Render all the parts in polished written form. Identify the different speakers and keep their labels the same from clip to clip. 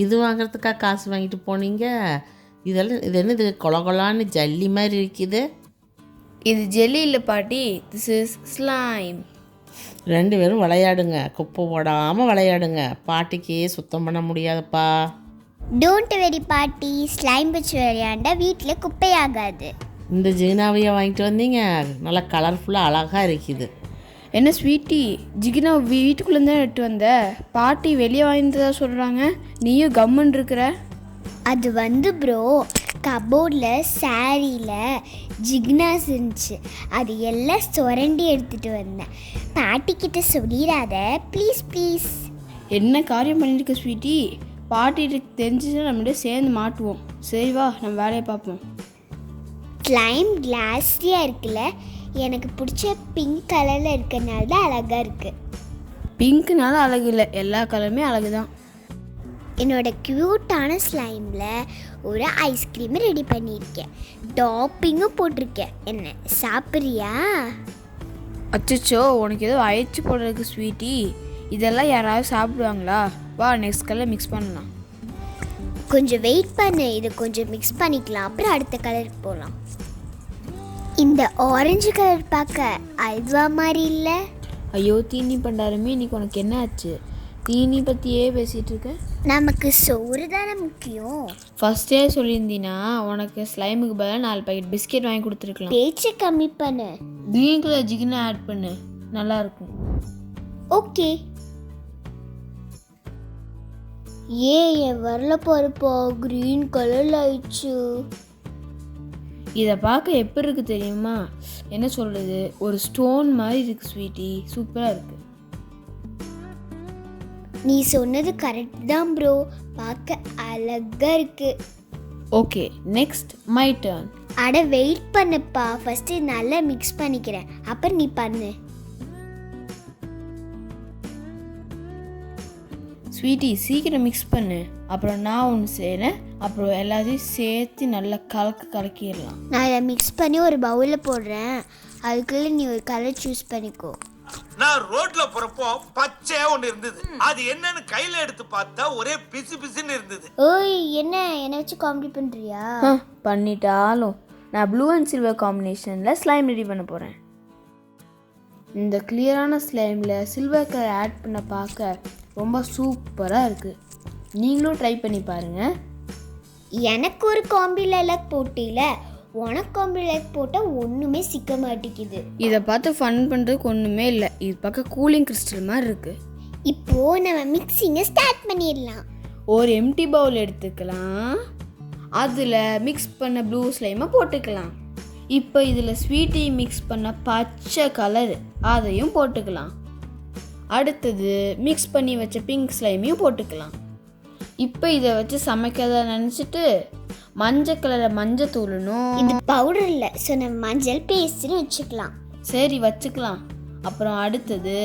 Speaker 1: இது வாங்குறதுக்காக காசு வாங்கிட்டு போனீங்க? இதெல்லாம் இது என்னது கொலகொலான்னு ஜல்லி மாதிரி இருக்குது?
Speaker 2: இது ஜெல்லி இல்லை பாட்டி, திஸ் இஸ் ஸ்லைம்.
Speaker 1: 2 பேரும் விளையாடுங்க, குப்பை போடாமல் விளையாடுங்க. பாட்டிக்கு சுத்தம் பண்ண முடியாதுப்பா.
Speaker 3: டோன்ட் வெரி பாட்டி, ஸ்லைம் வச்சு விளையாண்டா வீட்டில் குப்பையாகாது.
Speaker 1: இந்த ஜிகினாவையை வாங்கிட்டு வந்தீங்க, நல்லா கலர்ஃபுல்லாக அழகாக இருக்குது.
Speaker 2: என்ன ஸ்வீட்டி, ஜிகினா வீட்டுக்குள்ளே தான் எட்டு வந்த, பாட்டி வெளியே வாங்கிட்டு சொல்கிறாங்க, நீயும் கம்முன்னு இருக்கிற.
Speaker 3: அது வந்து ப்ரோ, கபோர்டில் சாரியில் ஜிக்னாஸ் இருந்துச்சு, அது எல்லாம் சுரண்டி எடுத்துகிட்டு வந்தேன். பாட்டிக்கிட்ட சொல்லிடாத ப்ளீஸ் ப்ளீஸ்.
Speaker 2: என்ன காரியம் பண்ணியிருக்க ஸ்வீட்டி? பாட்டிட்டு தெரிஞ்சுன்னா நம்மளே சேர்ந்து மாட்டுவோம். சரி வா, நம்ம வேலையை பார்ப்போம்.
Speaker 3: ஸ்லைம் கிளாஸியாக இருக்குல்ல, எனக்கு பிடிச்ச பிங்க் கலரில் இருக்கிறனால தான் அழகாக இருக்குது.
Speaker 2: பிங்க்குனால அழகு இல்லை, எல்லா கலருமே அழகு தான்.
Speaker 3: என்னோட க்யூட்டான ஸ்லைமில் ஒரு ஐஸ்கிரீம் ரெடி பண்ணியிருக்கேன், டாப்பிங்கும் போட்டிருக்கேன். என்ன சாப்பிட்றியா?
Speaker 2: அச்சோ, உனக்கு ஏதோ ஆயிடுச்சு போல இருக்கு ஸ்வீட்டி. இதெல்லாம் யாராவது சாப்பிடுவாங்களா? வா, நெக்ஸ்ட் கலர் மிக்ஸ் பண்ணலாம்.
Speaker 3: கொஞ்சம் வெயிட் பண்ணு, இதை கொஞ்சம் மிக்ஸ் பண்ணிக்கலாம், அப்புறம் அடுத்த கலருக்கு போகலாம். இந்த ஆரஞ்சு கலர் பார்க்க அல்வா மாதிரி இல்லை?
Speaker 2: ஐயோ தீனி பண்டாரமே, இன்னைக்கு உனக்கு என்ன ஆச்சு? தீனி பற்றியே பேசிகிட்டு இருக்க.
Speaker 3: நமக்கு சோறு தானே முக்கியம்.
Speaker 2: ஃபஸ்ட்டே சொல்லியிருந்தீன்னா உனக்கு ஸ்லைமுக்கு பதிலாக 4 பாக்கெட் பிஸ்கெட் வாங்கி கொடுத்துருக்கலாம்.
Speaker 3: பேச்சு கம்மி பண்ணு.
Speaker 2: க்ரீன் கலர் ஜிகினா ஆட் பண்ணு, நல்லாயிருக்கும்.
Speaker 3: ஓகே. என் வரல போகிறப்போ க்ரீன் கலரில் ஆயிடுச்சு.
Speaker 2: இதை பார்க்க எப்படி இருக்குது தெரியுமா? என்ன சொல்கிறது, ஒரு ஸ்டோன் மாதிரி இருக்குது ஸ்வீட்டி, சூப்பராக இருக்குது.
Speaker 3: நீ சொன்னது கரெக்ட் தான் ப்ரோ, பார்க்க அழகாக இருக்கு.
Speaker 2: Okay, next my turn.
Speaker 3: அட வெயிட் பண்ணுப்பா, ஃபஸ்ட்டு நல்லா மிக்ஸ் பண்ணிக்கிறேன், அப்புறம் நீ பண்ணு.
Speaker 2: ஸ்வீட்டி சீக்கிரம் மிக்ஸ் பண்ணு, அப்புறம் நான் ஒன்று செய்கிறேன், அப்புறம் எல்லாத்தையும் சேர்த்து நல்லா கலக்கிடலாம்.
Speaker 3: நான் இதை மிக்ஸ் பண்ணி ஒரு பவுலில் போடுறேன், அதுக்குள்ளே நீ ஒரு கலர் சூஸ் பண்ணிக்கோ.
Speaker 4: நான் ரோட்ல போறப்போ பச்சையா ஒன்று இருந்தது, அது என்னன்னு கையில எடுத்து பார்த்தா ஒரே பிசு பிசுன்னு இருந்தது.
Speaker 3: ஓய், என்ன வச்சு காமெடி பண்ணுறியா?
Speaker 2: பண்ணிட்டாலும் நான் ப்ளூ அண்ட் சில்வர் காம்பினேஷனில் ஸ்லைம் ரெடி பண்ண போகிறேன். இந்த கிளியரான ஸ்லைமில் சில்வர் கலர் ஆட் பண்ண பார்க்க ரொம்ப சூப்பராக இருக்குது. நீங்களும் ட்ரை பண்ணி பாருங்கள்.
Speaker 3: எனக்கு ஒரு காம்பியில் போட்டியில, உனக்கு காம்பியில் போட்டால் ஒன்றுமே சிக்க மாட்டேங்குது.
Speaker 2: இதை பார்த்து ஃபன் பண்ணுறதுக்கு ஒன்றுமே இல்லை, இது பார்க்க கூலிங் கிறிஸ்டல் மாதிரி இருக்குது.
Speaker 3: இப்போது நம்ம மிக்சிங்கை ஸ்டார்ட் பண்ணிடலாம்.
Speaker 2: ஒரு எம்டி பவுல் எடுத்துக்கலாம், அதில் மிக்ஸ் பண்ண ப்ளூ ஸ்லைமை போட்டுக்கலாம். இப்போ இதில் ஸ்வீட்டி மிக்ஸ் பண்ண பச்சை கலர் அதையும் போட்டுக்கலாம். அடுத்தது மிக்ஸ் பண்ணி வச்ச பிங்க் ஸ்லைமையும் போட்டுக்கலாம். இப்போ இதை வச்சு சமைக்கிறதா நினச்சிட்டு மஞ்சள் கலரை மஞ்சள் தூளணும்.
Speaker 3: இது பவுடர் இல்லை, ஸோ நம்ம மஞ்சள் பேஸ்ட்னு வச்சுக்கலாம்.
Speaker 2: சரி வச்சுக்கலாம். அப்புறம் அடுத்தது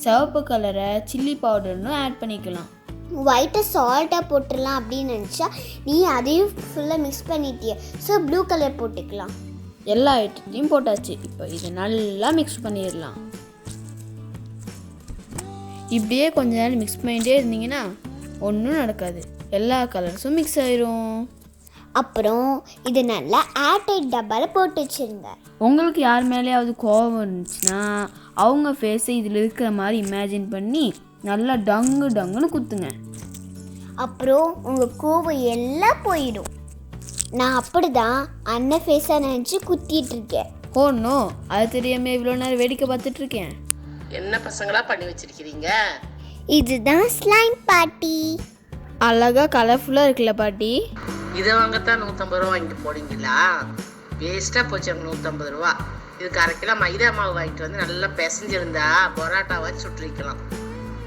Speaker 2: சிவப்பு கலரை சில்லி பவுடர்னு ஆட் பண்ணிக்கலாம்.
Speaker 3: ஒயிட்டை சால்ட்டாக போட்டுடலாம் அப்படின்னு நினச்சா நீ அதையும் ஃபுல்லாக மிக்ஸ் பண்ணிட்டிய, ஸோ ப்ளூ கலர் போட்டுக்கலாம்.
Speaker 2: எல்லா ஐட்டத்தையும் போட்டாச்சு. இப்போ இதை நல்லா மிக்ஸ் பண்ணிடலாம். இப்படியே கொஞ்ச நேரம் மிக்ஸ் பண்ணிகிட்டே இருந்தீங்கன்னா ஒன்றும் நடக்காது, எல்லா கலர்ஸும் மிக்ஸ் ஆயிரும்.
Speaker 3: அப்புறம் இது நல்லா ஏர்டைட் டப்பாவில் போட்டு வச்சுருங்க.
Speaker 2: உங்களுக்கு யார் மேலேயாவது கோபம் இருந்துச்சுன்னா அவங்க ஃபேஸை இதில் இருக்கிற மாதிரி இமேஜின் பண்ணி நல்லா டங்கு டங்குன்னு குத்துங்க.
Speaker 3: அப்புறம் உங்கள் கோபம் எல்லாம் போயிடும். நான் அப்படி தான் அண்ணன் ஃபேஸாக நினச்சி குத்திட்டு இருக்கேன்.
Speaker 2: நோ, அது தெரியாமல் இவ்வளோ நேரம் வேடிக்கை பார்த்துட்ருக்கேன்.
Speaker 1: என்ன பசங்களா பண்ணி வச்சிருக்கிறீங்க?
Speaker 3: இதுதான் ஸ்லைம் பாட்டி.
Speaker 2: அழகாக கலர்ஃபுல்லாக இருக்குல்ல பாட்டி?
Speaker 1: இதை வாங்கத்தான் 150 ரூபா வாங்கிட்டு போனீங்களா? வேஸ்ட்டாக போச்சு அங்கே 150 ரூபா. இதுக்கு 1/2 கிலோ மைதா மாவு வாங்கிட்டு வந்து நல்லா பிசைஞ்சிருந்தா பரோட்டாவாச்சு சுட்டுருக்கலாம்.